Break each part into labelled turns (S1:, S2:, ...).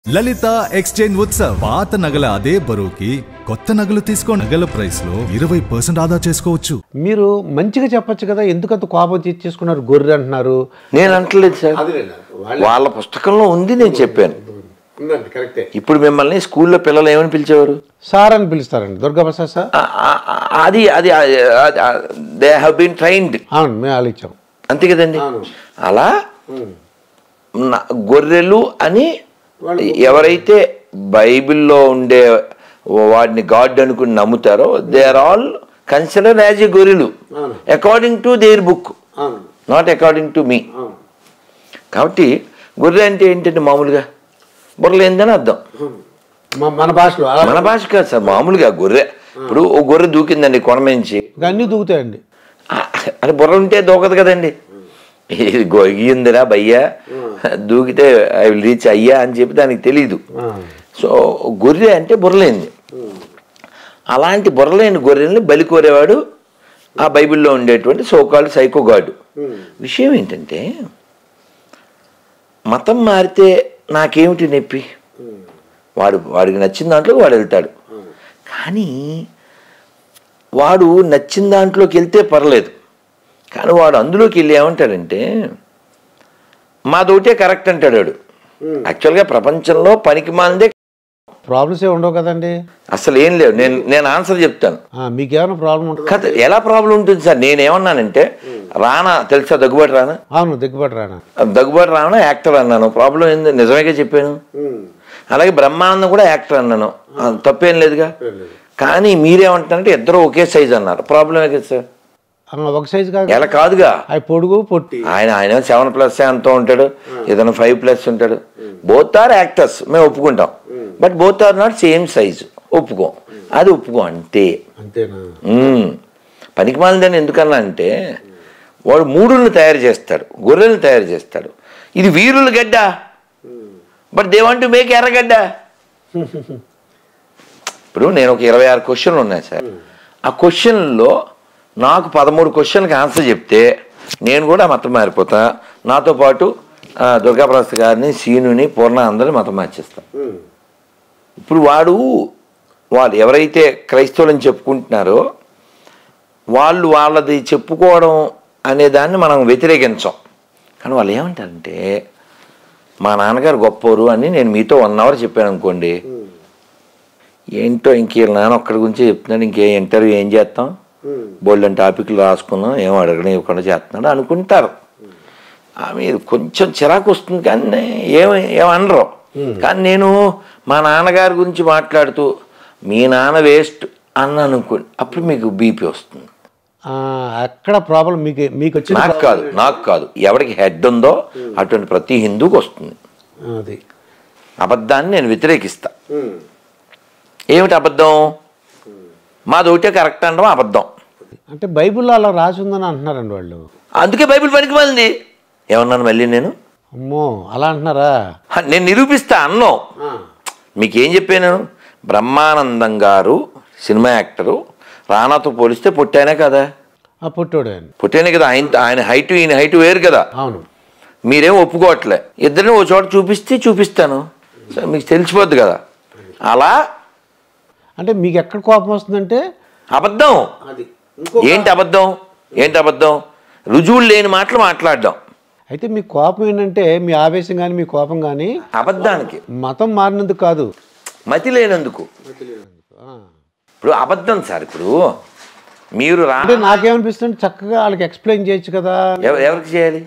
S1: లలిత exchange Utsav పాత నగల అదే బరువుకి కొత్త నగలు తీసుకో నగల ప్రైస్ లో 20% ఆదా చేసుకోవచ్చు.
S2: మీరు మంచిగా చెప్పొచ్చు కదా, ఎందుకంత కోపం తెచ్చేసుకున్నారు, గొర్రె అంటున్నారు.
S3: నేను అంటలేదు సార్, వాళ్ళ పుస్తకంలో ఉంది, నేను చెప్పాను. ఇప్పుడు మిమ్మల్ని స్కూల్లో పిల్లలు ఏమని పిలిచేవారు?
S2: సార్ అని పిలుస్తారండి, దుర్గాప్రసాద్ సార్.
S3: అది అది దే హ్యావ్ బీన్ ట్రైన్డ్.
S2: అవును, మేము ఆలోచించాం
S3: అంతే కదండి. అలా గొర్రెలు అని ఎవరైతే బైబిల్లో ఉండే వాడిని గాడ్ అనుకుని నమ్ముతారో they are all consider as a గొర్రెలు according to their book, not according to me. కాబట్టి గొర్రె అంటే ఏంటంటే మామూలుగా బుర్రలేందని అర్థం.
S2: మన భాషలో,
S3: మన భాష కాదు సార్, మామూలుగా గొర్రె. ఇప్పుడు ఓ గొర్రె దూకిందండి కొనమించి,
S2: అన్నీ దూకుతాయండి.
S3: అది బుర్ర ఉంటే దూకదు కదండి. ఇది గొయ్యిందిరా భయ్యా, దూకితే ఐ విల్ రీచ్ అయ్యా అని చెప్పి దానికి తెలీదు. సో గొర్రె అంటే బుర్రలేంది. అలాంటి బుర్రలేని గొర్రెల్ని బలి కోరేవాడు ఆ బైబిల్లో ఉండేటువంటి సోకాల్డ్ సైకో గాడ్. విషయం ఏంటంటే, మతం మారితే నాకేమిటి నొప్పి, వాడికి నచ్చిన దాంట్లోకి వాడు వెళ్తాడు. కానీ వాడు నచ్చిన దాంట్లోకి వెళ్తే పర్లేదు, కానీ వాడు అందులోకి వెళ్ళి ఏమంటాడంటే మాదోటే కరెక్ట్ అంటాడు వాడు. యాక్చువల్గా ప్రపంచంలో పనికి మాందే
S2: ప్రాబ్లమ్స్ ఏ ఉండవు కదండి,
S3: అసలు ఏం లేవు. నేను ఆన్సర్ చెప్తాను.
S2: మీకేమైనా ప్రాబ్లం ఉంటుంది
S3: కదా? ఎలా ప్రాబ్లం ఉంటుంది సార్? నేనేమన్నానంటే, రానా తెలుసా, దగ్గుబాటి రానా?
S2: అవును, దగ్గుబాటి రానా.
S3: దగ్గుబాటి రానా యాక్టర్ అన్నాను, ప్రాబ్లం ఏంది? నిజమేగా చెప్పాను. అలాగే బ్రహ్మానందం కూడా యాక్టర్ అన్నాను, తప్పేం లేదుగా. కానీ మీరేమంటారంటే ఇద్దరు ఒకే సైజ్ అన్నారు, ప్రాబ్లమే కదా సార్.
S2: ఒక సైజు కాదు,
S3: ఎలా కాదుగా,
S2: పొడుగు పొట్టి.
S3: ఆయన 7+ ఎంతో ఉంటాడు, ఏదైనా 5+ ఉంటాడు. బోత్ ఆర్ యాక్టర్స్, మేము ఒప్పుకుంటాం. But both are not same size, ఒప్పుకోం. అది ఒప్పుకోం అంతే.
S2: అంతేనా?
S3: పనికి మాలిందని ఎందుకన్నా అంటే, వాడు మూడులను తయారు చేస్తాడు, గొర్రెలను తయారు చేస్తాడు. ఇది వీరుల గడ్డ, but they want to make ఎర్రగడ్డ. ఇప్పుడు నేను ఒక 26 క్వశ్చన్లు ఉన్నాయి సార్. ఆ క్వశ్చన్లో నాకు 13 క్వశ్చన్కి ఆన్సర్ చెప్తే నేను కూడా మతం మారిపోతా. నాతో పాటు దుర్గాప్రసాద్ గారిని, సీనుని, పూర్ణ అందరిని మతం మార్చేస్తాం. ఇప్పుడు వాళ్ళు ఎవరైతే క్రైస్తవులని చెప్పుకుంటున్నారో వాళ్ళది చెప్పుకోవడం అనే దాన్ని మనం వ్యతిరేకించాం. కానీ వాళ్ళు ఏమంటారంటే, మా నాన్నగారు గొప్పవారు అని నేను మీతో 1 అవర్ చెప్పాను అనుకోండి, ఏంటో ఇంక నాన్న ఒక్కడి గురించి చెప్తున్నాడు, ఇంకే ఇంటర్వ్యూ ఏం చేస్తాం, బోల్డెన్ టాపిక్లు రాసుకున్నాం, ఏమో అడగడం ఇవ్వకుండా చేస్తున్నాడు అనుకుంటారు. మీరు కొంచెం చిరాకు వస్తుంది, కానీ ఏమనరు. కానీ నేను మా నాన్నగారి గురించి మాట్లాడుతూ మీ నాన్న వేస్ట్ అన్నాను అనుకోండి, అప్పుడు మీకు బీపీ వస్తుంది.
S2: అక్కడ ప్రాబ్లం మీకు వచ్చి
S3: నాకు కాదు, ఎవరికి హెడ్ ఉందో అటువంటి ప్రతి హిందూకి వస్తుంది.
S2: అది
S3: అబద్ధాన్ని నేను వ్యతిరేకిస్తా. ఏమిటి అబద్ధం? మాదోటే కరెక్ట్ అనడం అబద్ధం.
S2: అంటే బైబిల్లో అలా రాసి ఉందని అంటున్నారండి వాళ్ళు.
S3: అందుకే బైబిల్ పనికి మాలింది. ఏమన్నాను మళ్ళీ నేను?
S2: అమ్మో, అలా అంటున్నారా?
S3: నేను నిరూపిస్తా అన్నాం. మీకేం చెప్పాను? బ్రహ్మానందం గారు సినిమా యాక్టరు, రానాతో పోలిస్తే పొట్టానే కదా. పొట్టానే కదా. ఆయన హైట్ ఈయన హైట్ వేరు కదా.
S2: అవును.
S3: మీరేం ఒప్పుకోవట్లే. ఇద్దరిని ఓ చోట చూపిస్తాను, మీకు తెలిసిపోద్ది కదా. అలా
S2: అంటే మీకు ఎక్కడ కోపం వస్తుందంటే
S3: అబద్ధం. ఏంటి అబద్ధం? రుజువులు లేని మాటలు మాట్లాడడం. అయితే
S2: మీ కోపం ఏంటంటే, మీ ఆవేశం కానీ మీ కోపం కానీ
S3: అబద్ధానికి,
S2: మతం మారినందుకు కాదు,
S3: మతి లేనందుకు. ఇప్పుడు అబద్ధం సార్. ఇప్పుడు మీరు
S2: అంటే నాకేమనిపిస్తుంది, చక్కగా వాళ్ళకి ఎక్స్ప్లెయిన్ చేయొచ్చు కదా.
S3: ఎవరికి చేయాలి?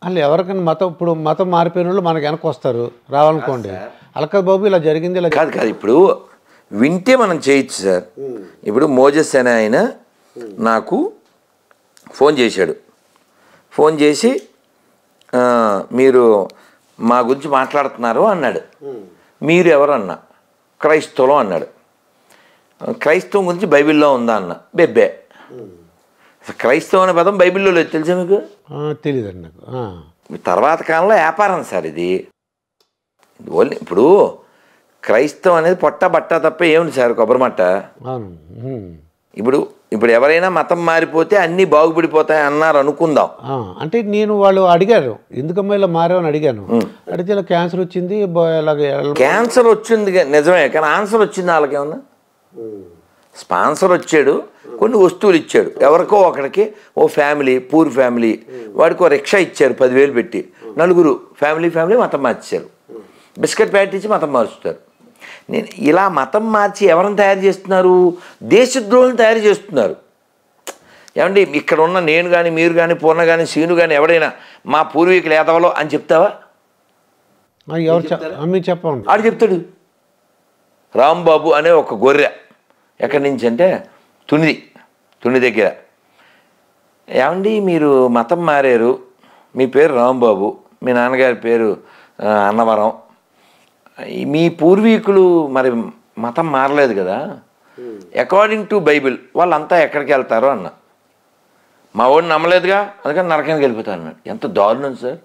S2: వాళ్ళు ఎవరికైనా ఇప్పుడు మతం మారిపోయిన వాళ్ళు మనకు వెనక్కి వస్తారు, రావాలనుకోండి. అలకా బాబు ఇలా జరిగింది, ఇలా
S3: కాదు. ఇప్పుడు వింటే మనం చేయొచ్చు సార్. ఇప్పుడు మోజెస్ అనే ఆయన నాకు ఫోన్ చేశాడు. ఫోన్ చేసి మీరు మా గురించి మాట్లాడుతున్నారు అన్నాడు. మీరు ఎవరు అన్నా, క్రైస్తవులు అన్నాడు. క్రైస్తవం గురించి బైబిల్లో ఉందా అన్న. బెబ్బే. క్రైస్తవం అనే పదం బైబిల్లో లేదు, తెలుసా మీకు?
S2: తెలియదండి నాకు.
S3: తర్వాత కాలంలో వ్యాపారం సార్ ఇది. ఇప్పుడు క్రైస్తవం అనేది పొట్ట బట్ట తప్ప ఏముంది సార్? కొబ్బరి మట్ట.
S2: అవును.
S3: ఇప్పుడు ఇప్పుడు ఎవరైనా మతం మారిపోతే అన్నీ బాగుపడిపోతాయి అన్నారు అనుకుందాం.
S2: అంటే నేను వాళ్ళు అడిగారు ఎందుకమ్మా ఇలా మారావని అడిగాను. అడిగితే ఇలా క్యాన్సర్ వచ్చింది
S3: క్యాన్సర్ వచ్చింది నిజమే, కానీ ఆన్సర్ వచ్చింది వాళ్ళకేమన్నా? స్పాన్సర్ వచ్చాడు, కొన్ని వస్తువులు ఇచ్చాడు ఎవరికో ఒకడికి, ఓ ఫ్యామిలీ పూర్ ఫ్యామిలీ వాడికి ఓ రిక్షా ఇచ్చారు 10,000 పెట్టి, నలుగురు ఫ్యామిలీ మతం మార్చారు, బిస్కెట్ ప్యాకెట్ ఇచ్చి మతం మార్చుతారు. నేను ఇలా మతం మార్చి ఎవరిని తయారు చేస్తున్నారు? దేశద్రోహులను తయారు చేస్తున్నారు. ఏమండి ఇక్కడ ఉన్న నేను కానీ మీరు కానీ పూర్ణ కానీ సీను కానీ ఎవడైనా మా పూర్వీకులు ఏదవలో అని చెప్తావా?
S2: ఎవరు చెప్పండి.
S3: ఆడు చెప్తాడు. రాంబాబు అనే ఒక గొర్రె ఎక్కడి నుంచి అంటే తుని దగ్గర. ఏమండి మీరు మతం మారారు, మీ పేరు రాంబాబు, మీ నాన్నగారి పేరు అన్నవరం, మీ పూర్వీకులు మరి మతం మారలేదు కదా, అకార్డింగ్ టు బైబిల్ వాళ్ళంతా ఎక్కడికి వెళ్తారో అన్న. మా వాడిని నమ్మలేదుగా అందుకని నరకానికి వెళ్ళిపోతాను అన్నాడు. ఎంత దారుణం సార్.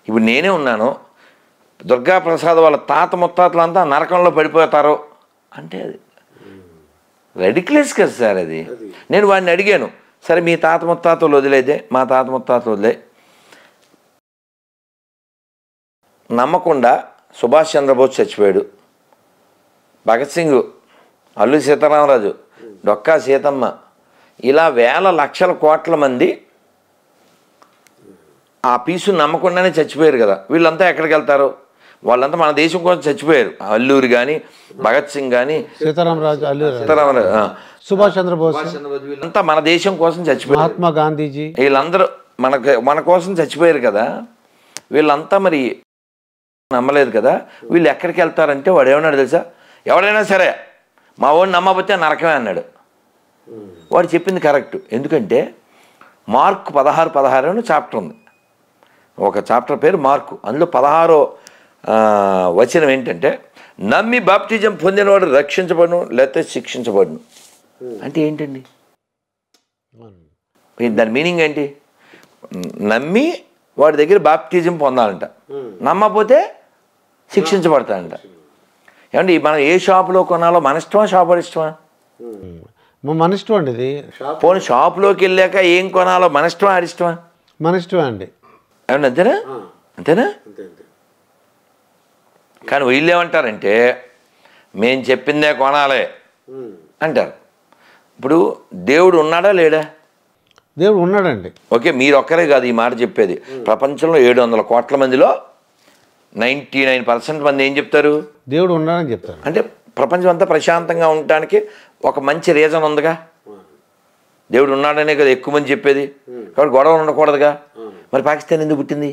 S3: ఇప్పుడు నేనే ఉన్నాను, దుర్గాప్రసాద్ వాళ్ళ తాత ముత్తాతలంతా నరకంలో పడిపోతారు అంటే అది రెడిక్యులస్ కదా సార్. అది నేను వాడిని అడిగాను, సరే మీ తాత ముత్తాతలు వదిలేదే, మా తాత ముత్తాతలు వదిలే, నమ్మకుండా సుభాష్ చంద్రబోస్ చచ్చిపోయాడు, భగత్ సింగ్, అల్లు సీతారామరాజు, డొక్కా సీతమ్మ, ఇలా వేల లక్షల కోట్ల మంది ఆ పీసు నమ్మకుండానే చచ్చిపోయారు కదా. వీళ్ళంతా ఎక్కడికి వెళ్తారు? వాళ్ళంతా మన దేశం కోసం చచ్చిపోయారు. అల్లూరి కానీ, భగత్ సింగ్ కానీ, సీతారామరాజు,
S2: సుభాష్ చంద్రబోస్,
S3: వీళ్ళంతా మన దేశం కోసం చచ్చిపోయారు.
S2: మహాత్మా గాంధీజీ,
S3: వీళ్ళందరూ మన కోసం చచ్చిపోయారు కదా. వీళ్ళంతా మరి నమ్మలేదు కదా. వీళ్ళు ఎక్కడికి వెళ్తారంటే వాడు ఏమన్నాడు తెలుసా? ఎవడైనా సరే మా వాడిని నమ్మకపోతే నరకమే అన్నాడు. వాడు చెప్పింది కరెక్ట్. ఎందుకంటే మార్కు 16 అని చాప్టర్ ఉంది, ఒక చాప్టర్ పేరు మార్కు. అందులో 16వ వచనం ఏంటంటే, నమ్మి బాప్టిజం పొందినవాడు రక్షించబడును లేకపోతే శిక్షించబడును. అంటే ఏంటండి దాని మీనింగ్ ఏంటి? నమ్మి వాడి దగ్గర బాప్టిజం పొందాలంట, నమ్మకపోతే శిక్షించబడతాడంట. ఏమండి మనం ఏ షాపులో కొనాలో మన ఇష్టమా, షాప్ వాడి ఇష్టమా?
S2: మన ఇష్టం అండి. ఇది
S3: పోనీ షాపులోకి వెళ్ళాక ఏం కొనాలో మన ఇష్టమా ఆడి ఇష్టమా?
S2: మన ఇష్టమే అండి.
S3: ఏమన్నా అంతేనా? కానీ వీళ్ళు ఏమంటారంటే మేము చెప్పిందే కొనాలి అంటారు. ఇప్పుడు దేవుడు ఉన్నాడా లేడా?
S2: దేవుడు ఉన్నాడండి.
S3: ఓకే, మీరు ఒక్కరే కాదు ఈ మాట చెప్పేది. ప్రపంచంలో 700 కోట్ల మందిలో 99% మంది ఏం చెప్తారు?
S2: దేవుడు ఉన్నాడని చెప్తారు.
S3: అంటే ప్రపంచం అంతా ప్రశాంతంగా ఉండటానికి ఒక మంచి రీజన్ ఉందిగా. దేవుడు ఉన్నాడనే కదా ఎక్కువ మంది చెప్పేది. కాబట్టి గొడవలు ఉండకూడదుగా. మరి పాకిస్తాన్ ఎందుకు పుట్టింది?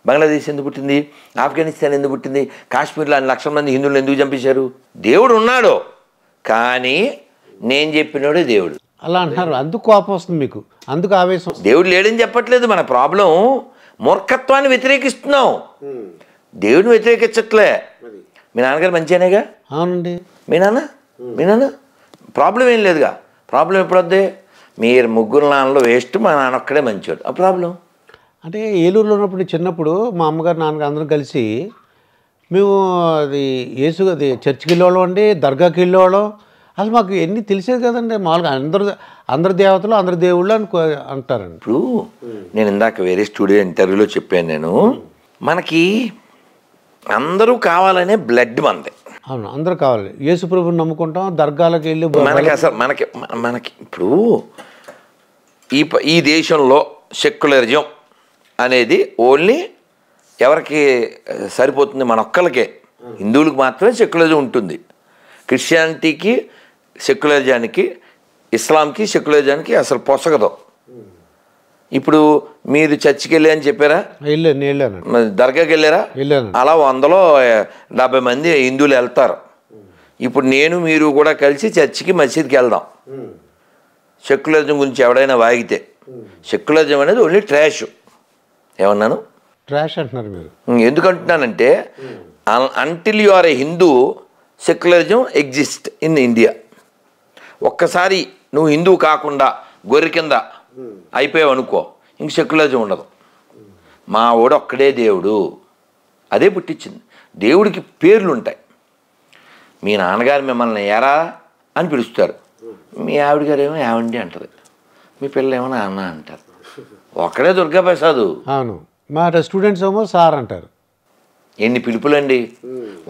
S3: బంగ్లాదేశ్ ఎందుకు పుట్టింది? ఆఫ్ఘనిస్తాన్ ఎందుకు పుట్టింది? కాశ్మీర్లో 1 లక్షల మంది హిందువులు ఎందుకు చంపేశారు? దేవుడు ఉన్నాడు, కానీ నేను చెప్పినోడే దేవుడు
S2: అలా అంటున్నారు. అందుకు కోపం వస్తుంది మీకు, అందుకు ఆవేశం.
S3: దేవుడు లేడని చెప్పట్లేదు. మన ప్రాబ్లం మూర్ఖత్వాన్ని వ్యతిరేకిస్తున్నాం, దేవుడిని వ్యతిరేకించట్లే. మీ నాన్నగారు మంచిగానేగా?
S2: అవునండి.
S3: మీ నాన్న ప్రాబ్లం ఏం లేదుగా. ప్రాబ్లం ఎప్పుడొద్దే? మీరు ముగ్గురు నాన్నలో వేస్ట్, మా నాన్న ఒక్కడే మంచివాడు. ఆ ప్రాబ్లం
S2: అంటే ఏలూరులో ఉన్నప్పుడు చిన్నప్పుడు మా అమ్మగారు నాన్నగారు అందరం కలిసి మేము అది అది చర్చికి వెళ్ళేవాళ్ళం అండి, దర్గాకి వెళ్ళేవాళ్ళం. అసలు మాకు ఎన్ని తెలిసేది కదండి. మామూలుగా అందరు దేవతలు అందరు దేవుళ్ళు అంటారండి.
S3: ఇప్పుడు నేను ఇందాక వేరే స్టూడియో ఇంటర్వ్యూలో చెప్పాను, నేను మనకి అందరూ కావాలనే బ్లడ్ మనది.
S2: అవును, అందరూ కావాలి. యేసు ప్రభుని నమ్ముకుంటాం, దర్గాలకు వెళ్ళి
S3: మనకి ఇప్పుడు ఈ దేశంలో సెక్యులరిజం అనేది ఓన్లీ ఎవరికి సరిపోతుంది? మన ఒక్కరికే. హిందువులకు మాత్రమే సెక్యులరిజం ఉంటుంది. క్రిస్టియానిటీకి సెక్యులరిజానికి, ఇస్లాంకి సెక్యులరిజానికి అసలు పొసగదు. ఇప్పుడు మీరు చర్చికి వెళ్ళి అని చెప్పారా?
S2: వెళ్ళాను.
S3: దర్గాకి వెళ్ళారా? అలా 100లో 70 మంది హిందువులు వెళ్తారు. ఇప్పుడు నేను మీరు కూడా కలిసి చర్చికి మసీద్కి వెళ్దాం. సెక్యులరిజం గురించి ఎవడైనా వాగితే, సెక్యులరిజం అనేది ఓన్లీ ట్రాష్. ఏమన్నాను?
S2: ట్రాష్ అంటున్నారు మీరు.
S3: ఎందుకంటున్నానంటే until you are a Hindu secularism exist in India. ఒక్కసారి నువ్వు హిందువు కాకుండా గొర్రె కింద అయిపోయావు అనుకో, ఇంక సెక్యులరిజం ఉండదు. మా వాడు ఒక్కడే దేవుడు, అదే పుట్టించింది. దేవుడికి పేర్లు ఉంటాయి. మీ నాన్నగారు మిమ్మల్ని ఎరా అని పిలుస్తారు, మీ ఆవిడ గారు ఏమో ఏమండి అంటారు, మీ పిల్లలు ఏమో నాన్న అంటారు. ఒక్కడే దుర్గాప్రసాద్.
S2: అవును, మా స్టూడెంట్స్ ఏమో సార్ అంటారు.
S3: ఎన్ని పిలుపులండి!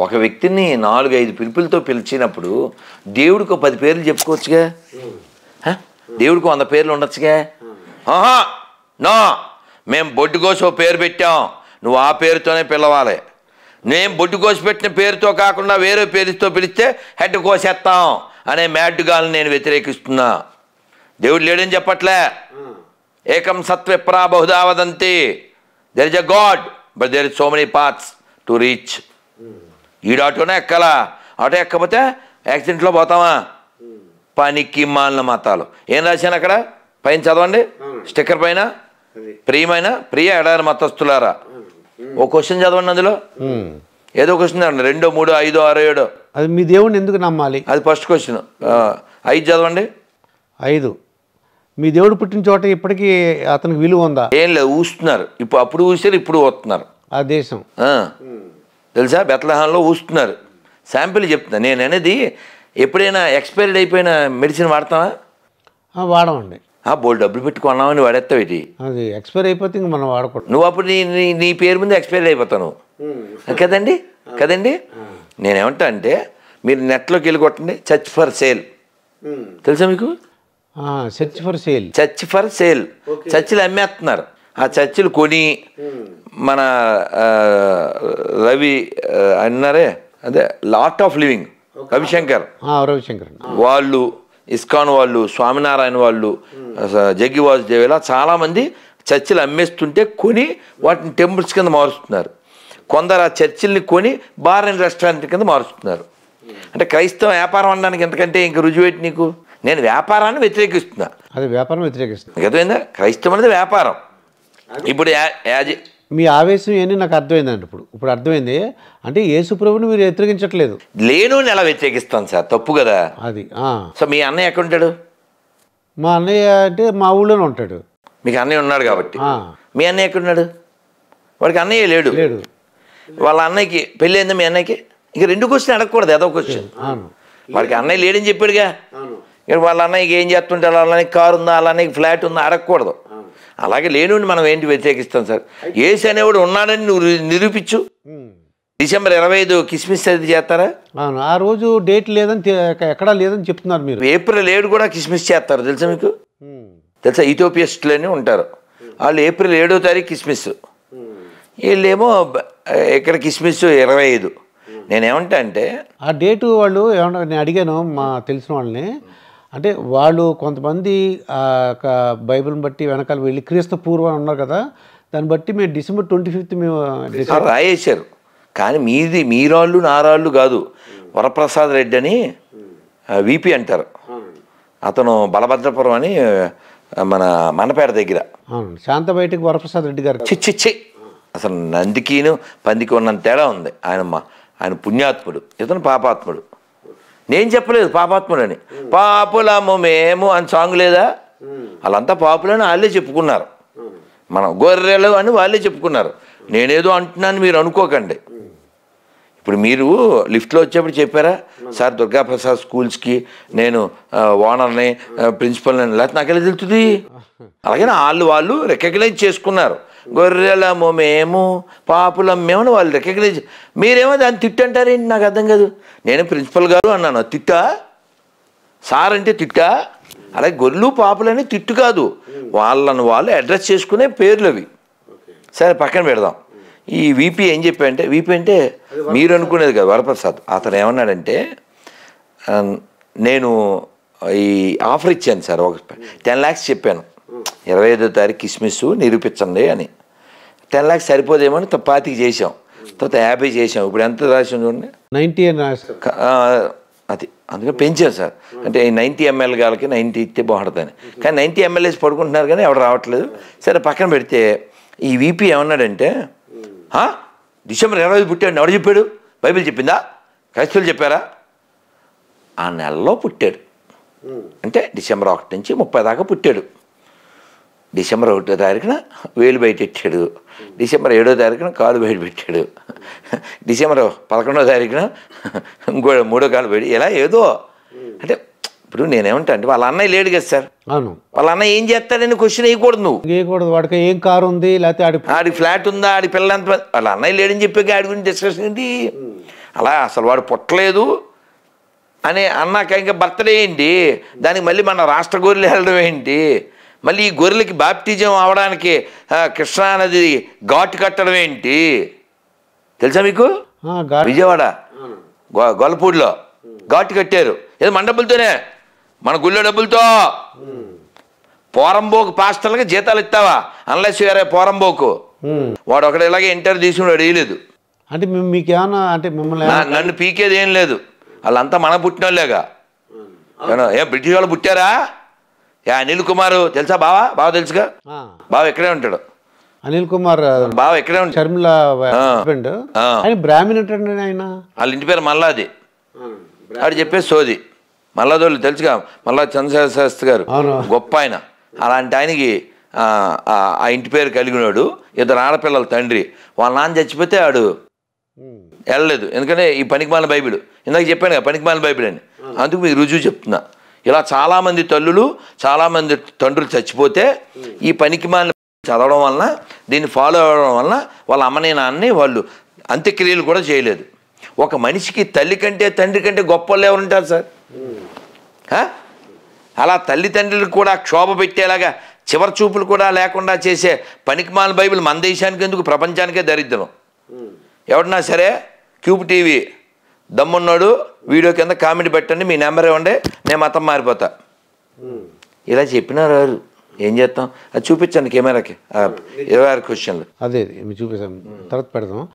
S3: ఒక వ్యక్తిని 4-5 పిలుపులతో పిలిచినప్పుడు దేవుడికి 10 పేర్లు చెప్పుకోవచ్చుగా, దేవుడికి 100 పేర్లు ఉండొచ్చుగా. ఆహా నో, మేము బొడ్డు కోసి ఓ పేరు పెట్టాం, నువ్వు ఆ పేరుతోనే పిలవాలి. నేను బొడ్డు కోసి పెట్టిన పేరుతో కాకుండా వేరే పేరుతో పిలిస్తే హెడ్ కోసేస్తాం అనే మ్యాడ్గాల్ని నేను వ్యతిరేకిస్తున్నా. దేవుడు లేడని చెప్పట్లే. ఏకం సత్విప్రా బహుదా వదంతి. There is a god but there is so many paths to reach. ఈడు ఆటోనే ఎక్కాలా, ఆటో ఎక్కకపోతే యాక్సిడెంట్లో పోతామా? పనికి మాలిన మతాలు. ఏం రాశాను అక్కడ పైన చదవండి, స్టిక్కర్ పైన, ప్రియమైన ప్రియ ఎడారి మతస్థులారా. ఓ క్వశ్చన్ చదవండి అందులో, ఏదో క్వశ్చన్ చదవండి, 2, 3, 5, 6, 7.
S2: అది మీ దేవుడిని ఎందుకు నమ్మాలి?
S3: అది ఫస్ట్ క్వశ్చన్. 5 చదవండి.
S2: 5, మీ దేవుడు పుట్టిన చోట ఇప్పటికీ అతనికి విలువ ఉందా?
S3: ఏం లేదు, ఊస్తున్నారు. అప్పుడు ఊసారు, ఇప్పుడు ఊస్తున్నారు.
S2: ఆ దేశం
S3: తెలుసా, బెత్లెహేంలో ఊస్తున్నారు. శాంపిల్ చెప్తున్నా నేను అనేది. ఎప్పుడైనా ఎక్స్పైర్డ్ అయిపోయిన మెడిసిన్ వాడతావా?
S2: వాడమండి.
S3: బోల్డ్ డబ్బులు పెట్టుకున్నామని వాడేస్తావు ఇది.
S2: అది ఎక్స్పైర్ అయిపోతే ఇంక మనం వాడకూడదు.
S3: నువ్వు అప్పుడు నీ పేరు ముందు ఎక్స్పైర్ అయిపోతావు కదండి. కదండి, నేనేమంటా అంటే మీరు నెట్లోకి వెళ్ళి కొట్టండి, చర్చ్ ఫర్ సేల్. తెలుసా మీకు?
S2: Search for sale.
S3: Church for sale. చర్చిలు అమ్మేస్తున్నారు. ఆ చర్చిలు కొని మన రవి అన్నారే, అదే ఆర్ట్ ఆఫ్ లివింగ్, రవిశంకర్ వాళ్ళు, ఇస్కాన్ వాళ్ళు, స్వామినారాయణ వాళ్ళు, జగ్గి వాసుదేవ్, ఇలా చాలామంది చర్చిలు అమ్మేస్తుంటే కొని వాటిని టెంపుల్స్ కింద మారుస్తున్నారు. కొందరు ఆ చర్చిల్ని కొని బార్ అండ్ రెస్టారెంట్ కింద మారుస్తున్నారు. అంటే క్రైస్తవ వ్యాపారం అనడానికి ఎంతకంటే ఇంక రుజువేటి నీకు? నేను వ్యాపారాన్ని వ్యతిరేకిస్తున్నా.
S2: అది వ్యాపారం వ్యతిరేకిస్తున్నా.
S3: అర్థమైందా? క్రైస్తవం అనేది వ్యాపారం. ఇప్పుడు
S2: మీ ఆవేశం ఏంటి నాకు అర్థమైందండి. ఇప్పుడు అర్థమైంది. అంటే యేసు ప్రభుని మీరు వ్యతిరేకించట్లేదు.
S3: లేను ఎలా వ్యతిరేకిస్తాను సార్, తప్పు కదా
S2: అది.
S3: సో మీ అన్నయ్య ఎక్కడ ఉంటాడు?
S2: మా అన్నయ్య అంటే మా ఊళ్ళోనే ఉంటాడు.
S3: మీకు అన్నయ్య ఉన్నాడు కాబట్టి. మీ అన్నయ్య ఎక్కడున్నాడు? వాడికి అన్నయ్య లేడు. వాళ్ళ అన్నయ్యకి పెళ్ళి అయిందా? మీ అన్నయ్యకి ఇక 2 క్వశ్చన్ అడగకూడదు, ఏదో క్వశ్చన్. వాడికి అన్నయ్య లేడని చెప్పాడుగా. ఇక వాళ్ళ అన్నయ్యకి ఏం చేస్తుంటారు, వాళ్ళ అన్నయ్యకి కారు ఉందా, వాళ్ళ అన్నయ్యకి ఫ్లాట్ ఉందా అడగకూడదు. అలాగే లేనుండి మనం ఏంటి వ్యతిరేకిస్తాం సార్? యేసు అనేవాడు ఉన్నాడని నువ్వు నిరూపించు. డిసెంబర్ 25 కిస్మిస్ అది చేస్తారా?
S2: అవును, ఆ రోజు డేట్ లేదని ఎక్కడా లేదని చెప్తున్నారు మీరు.
S3: ఏప్రిల్ 7 కూడా కిస్మిస్ చేస్తారు, తెలుసా మీకు? తెలుసా? ఇథియోపియస్టులని ఉంటారు వాళ్ళు. ఏప్రిల్ 7వ తారీఖు కిస్మిస్, వీళ్ళేమో ఇక్కడ కిస్మిస్ 25. నేనేమంటా అంటే
S2: ఆ డేటు వాళ్ళు ఏమన్నా, నేను అడిగాను మా తెలిసిన వాళ్ళని, అంటే వాళ్ళు కొంతమంది బైబిల్ని బట్టి వెనకాల వెళ్ళి క్రీస్తు పూర్వం ఉన్నారు కదా, దాన్ని బట్టి మేము డిసెంబర్ 25 మేము
S3: రాయేశారు. కానీ మీ రాళ్ళు నా రాళ్ళు కాదు. వరప్రసాద్ రెడ్డి అని విపి అంటారు, అతను బలభద్రపురం అని మన మనపేట దగ్గర.
S2: శాంత బయటకి వరప్రసాద్ రెడ్డి గారు.
S3: చిచ్చి అసలు నందికిను పందికి ఉన్నంత తేడా ఉంది. ఆయన పుణ్యాత్ముడు, ఇతను పాపాత్ముడు. నేను చెప్పలేదు పాపాత్ముడు అని. పాపులము మేము అని సాంగ్ లేదా? వాళ్ళంతా పాపులని వాళ్ళే చెప్పుకున్నారు. మనం గొర్రెలు అని వాళ్ళే చెప్పుకున్నారు. నేనేదో అంటున్నాను మీరు అనుకోకండి. ఇప్పుడు మీరు లిఫ్ట్లో వచ్చేప్పుడు చెప్పారా సార్, దుర్గాప్రసాద్ స్కూల్స్కి నేను ఓనర్ని, ప్రిన్సిపల్ని, లేకపోతే నాకు ఎలా తెలుస్తుంది? అలాగే వాళ్ళు రికగ్నైజ్ చేసుకున్నారు. గొర్రెలము మేము, పాపులం మేము వాళ్ళు రికగ్నైజ్. మీరేమో దాన్ని తిట్టంటారేంటి? నాకు అర్థం కాదు. నేను ప్రిన్సిపల్ గారు అన్నాను, తిట్టా? సార్ అంటే తిట్టా? అలాగే గొర్రెలు పాపులని తిట్టు కాదు, వాళ్ళను వాళ్ళు అడ్రస్ చేసుకునే పేర్లు అవి. సరే పక్కన పెడదాం. ఈ వీపీ ఏం చెప్పాడంటే, వీపీ అంటే మీరు అనుకునేది కదా వరప్రసాద్, అతను ఏమన్నాడంటే, నేను ఈ ఆఫర్ ఇచ్చాను సార్, ఒక 10 lakhs చెప్పాను, 25వ తారీఖు కిస్మిస్ నిరూపించండి అని. 10 lakhs సరిపోదేమో అని 25 చేసాం, తర్వాత 50 చేసాం. ఇప్పుడు ఎంత రాసాం చూడండి,
S2: 90
S3: అది. అందుకని పెంచారు సార్. అంటే 90 ml గాలకి 90 ఇస్తే బాగుంటుందని. కానీ 90 ml పడుకుంటున్నారు కానీ ఎవరు రావట్లేదు. సరే పక్కన పెడితే ఈ వీపీ ఏమన్నాడంటే, డిసెంబర్ 25 పుట్టాడు ఎవరు చెప్పాడు? బైబిల్ చెప్పిందా? క్రైస్తవులు చెప్పారా? ఆ నెలలో పుట్టాడు. అంటే డిసెంబర్ 1 నుంచి 30 దాకా పుట్టాడు. డిసెంబర్ 1వ తారీఖున వేలు బయట పెట్టాడు. డిసెంబర్ 7వ తారీఖున కాలు బయట పెట్టాడు. డిసెంబర్ 11వ తారీఖున ఇంకో 3వ కాలు బయట. ఇలా ఏదో అంటే ఇప్పుడు నేనేమంటా అంటే వాళ్ళ అన్నయ్య లేడు కదా సార్,
S2: అవును,
S3: వాళ్ళ అన్నయ్య ఏం చేస్తాడని క్వశ్చన్ వేయకూడదు నువ్వు.
S2: వేయకూడదు. వాడికి ఏం కారు ఉంది, లేకపోతే
S3: ఆడి ఫ్లాట్ ఉందా, ఆడి పిల్ల ఎంత, వాళ్ళ అన్నయ్య లేడని చెప్పి ఆడి గురించి డిస్కషన్ ఏంటి? అలా అసలు వాడు పుట్టలేదు అని అన్నాక ఇంకా బర్త్డే ఏంటి, దానికి మళ్ళీ మన రాష్ట్ర గొర్రెలు వెళ్ళడం ఏంటి, మళ్ళీ ఈ గొర్రెలకి బాప్టిజం అవడానికి కృష్ణానది ఘాటు కట్టడం ఏంటి తెలుసా మీకు? విజయవాడ గొల్లపూడిలో ఘాటు కట్టారు. ఏదో మన డబ్బులతోనే, మన గుళ్ళో డబ్బులతో. పోరంబోకు పాస్టర్లకి జీతాలు ఇస్తావా అన్లెస్ వేరే పోరంబోకు. వాడు ఒకడు ఇలాగే ఇంటర్వ్యూ తీసుకున్నాడు, వేయలేదు.
S2: అంటే మీకేమన్నా అంటే మిమ్మల్ని
S3: నన్ను పీకేది ఏం లేదు, వాళ్ళంతా మన పుట్టిన వాళ్ళేగా. ఏ బ్రిటిష్ వాళ్ళు పుట్టారా? అనిల్ కుమార్ తెలుసా? బావ తెలుసుగా, బావ ఇక్కడే ఉంటాడు.
S2: అనిల్ కుమార్
S3: బావ ఇక్కడే ఉంటాడు,
S2: షర్మిల హస్బెండ్. ఆయన బ్రాహ్మణ్ అంటాడు ఆయన. వాళ్ళ
S3: ఇంటి పేరు మల్లాది. ఆడు చెప్పేసి సోది. మల్లాదోళ్ళు తెలుసుగా, మల్లా చంద్రశేఖర శాస్త్రి గారు గొప్ప ఆయన. అలాంటి ఆయనకి ఆ ఇంటి పేరు కలిగినాడు. ఇద్దరు ఆడపిల్లల తండ్రి. వాళ్ళ నాన్న చచ్చిపోతే ఆడు వెళ్ళలేదు, ఎందుకంటే ఈ పనికిమాలిన బైబిల్ ఇందాక చెప్పాను కదా, పనికిమాలిన బైబిల్ అని. అందుకు మీకు రుజువు చెప్తున్నా. ఇలా చాలామంది తల్లులు, చాలామంది తండ్రులు చచ్చిపోతే ఈ పనికిమాలిన చదవడం వలన, దీన్ని ఫాలో అవ్వడం వలన వాళ్ళ అమ్మని నాన్నని వాళ్ళు అంత్యక్రియలు కూడా చేయలేదు. ఒక మనిషికి తల్లి కంటే తండ్రి కంటే గొప్ప వాళ్ళు ఎవరు ఉంటారు సార్? అలా తల్లిదండ్రులకు కూడా క్షోభ పెట్టేలాగా చివరి చూపులు కూడా లేకుండా చేసే పనికిమాలిన బైబిల్ మన దేశానికి ఎందుకు, ప్రపంచానికే దరిద్రం. ఎవడన్నా సరే క్యూబ్ టీవీ దమ్మున్నాడు వీడియో కింద కామెంట్ పెట్టండి, మీ నెంబర్ ఇవ్వండి, నేను మతం మారిపోతా. ఇలా చెప్పినారు. ఏం చేస్తాం? అది చూపించండి కెమెరాకి 26 క్వశ్చన్లు.
S2: అదే చూపిస్తాం, తర్వాత పెడదాం.